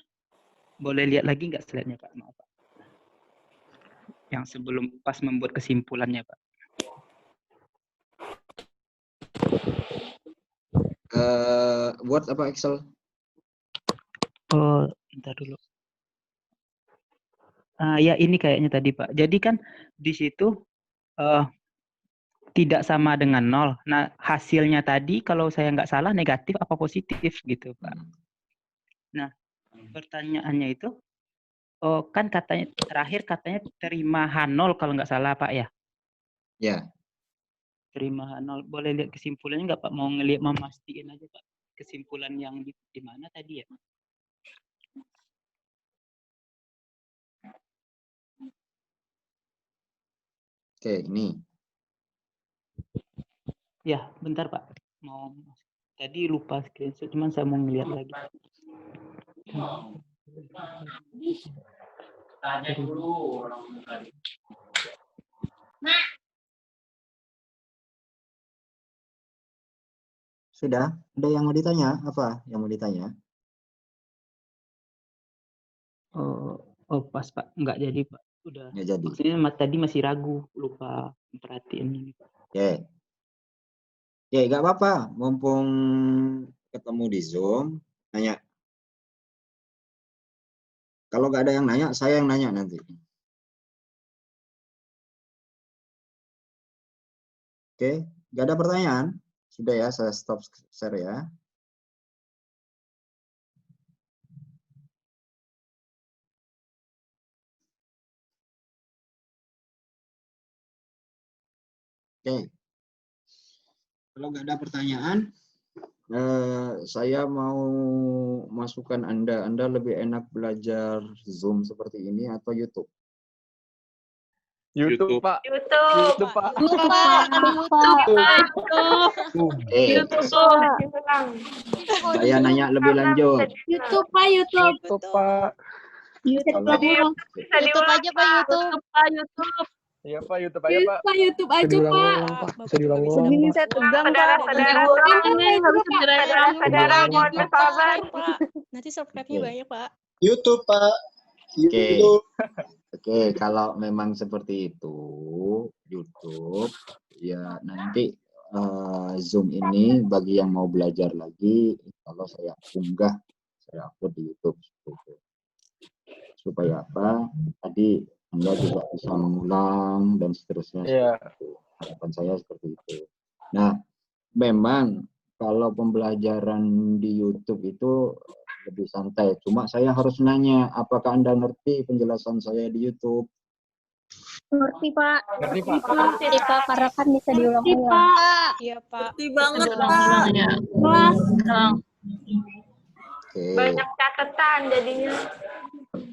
Boleh lihat lagi nggak slide-nya, Pak? Maaf, Pak. Yang sebelum pas membuat kesimpulannya, Pak. Word apa Excel? Oh, bentar dulu. Ya ini kayaknya tadi, Pak. Jadi kan di situ tidak sama dengan 0. Nah, hasilnya tadi kalau saya nggak salah negatif apa positif gitu, Pak. Nah, pertanyaannya itu, kan katanya terakhir katanya terima H0 kalau nggak salah, Pak ya? Ya. Terima H0. Boleh lihat kesimpulannya nggak, Pak? Mau ngelihat, memastikan aja, Pak. Kesimpulan yang di mana tadi ya? Oke, ini. Ya, bentar, Pak. Tadi lupa screenshot, cuman saya mau ngelihat lagi. Tanya dulu orang tadi. Sudah? Ada yang mau ditanya? Apa yang mau ditanya? Oh, pas, Pak. Nggak jadi, Pak. Udah. Nggak jadi. Maksudnya tadi masih ragu, lupa perhatiin ini. Oke. Ya, nggak apa-apa. Mumpung ketemu di Zoom, nanya. Kalau nggak ada yang nanya, saya yang nanya nanti. Oke, nggak ada pertanyaan? Sudah ya, saya stop share ya. Oke. Kalau nggak ada pertanyaan, saya mau masukkan Anda. Anda lebih enak belajar Zoom seperti ini atau YouTube? YouTube, Pak. YouTube. YouTube, Pak. Saya nanya lebih lanjut. YouTube, Pak, YouTube. YouTube, Pak. Bisa diulang, aja, Pak, YouTube. Pak, YouTube. Iya, Pak. YouTube aja, Pak. Pak, YouTube aja, Pak. Bisa diulang-ulang, Segini Pak. saya tegang, Pak. Saudara, mohon bersabar. Nanti subscribe-nya banyak, Pak. YouTube, Pak. Oke. YouTube. Oke, kalau memang seperti itu, YouTube, ya nanti Zoom ini bagi yang mau belajar lagi, kalau saya unggah, saya upload di YouTube. Supaya apa? Tadi Anda juga bisa mengulang dan seterusnya. Iya. Harapan saya seperti itu. Nah, memang kalau pembelajaran di YouTube itu lebih santai. Cuma saya harus nanya, apakah Anda ngerti penjelasan saya di YouTube? Ngerti, Pak. Ngerti, Pak. Ngerti, Pak. Karena kan bisa diulang-ulang. Iya, Pak. Ngerti banget, Pak. Kelas. Oke. Banyak catatan jadinya.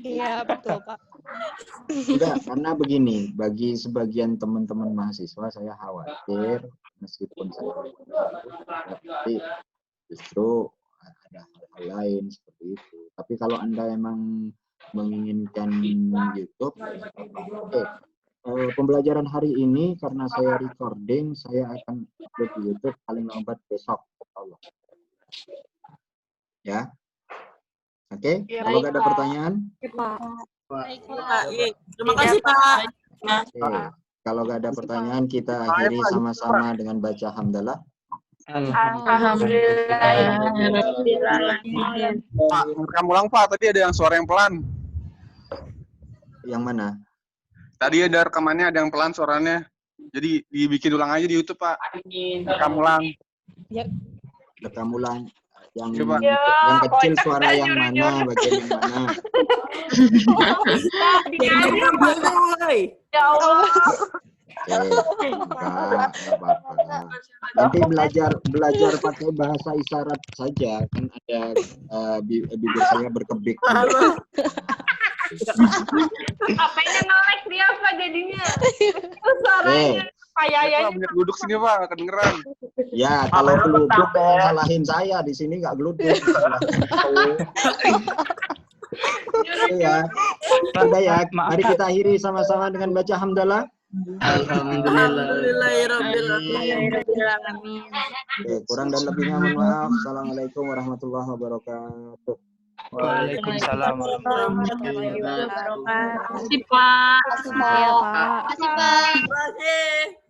Iya, betul, Pak. Enggak, karena begini, bagi sebagian teman-teman mahasiswa saya khawatir meskipun saya tapi justru ada hal lain seperti itu. Tapi kalau Anda emang menginginkan YouTube, oke. pembelajaran hari ini karena saya recording, saya akan upload di YouTube paling lambat besok, Allah. Ya, oke. Kalau nggak ada pertanyaan, Terima kasih Pak. oke. Kalau nggak ada pertanyaan, kita akhiri sama-sama dengan baca hamdalah. Pak, kamu ulang Pak, tadi ada yang suara yang pelan. Yang mana? Tadi ada rekamannya, ada yang pelan suaranya. Jadi dibikin ulang aja di YouTube Pak. Rekam ulang. Rekam ulang. Yang Coba. yang kecil suara yang mana, bagian yang mana? Ya Allah. Enggak apa-apa. Nanti belajar pakai bahasa isyarat saja, kan ada bibir saya berkebik. Apanya nge-lag dia apa jadinya? Suaranya kayaknya. Banyak duduk sini Pak, nggak kedengeran. Ya, kalau geluduk salahin saya, di sini nggak geluduk. Ya, sudah ya. Mari kita akhiri sama-sama dengan baca hamdalah. Alhamdulillahirobbilalamin. Oke, kurang dan lebihnya mohon maaf. Assalamualaikum warahmatullahi wabarakatuh. Waalaikumsalam warahmatullahi wabarakatuh. Terima kasih Pak. Terima kasih Pak. Terima kasih Pak. Terima kasih.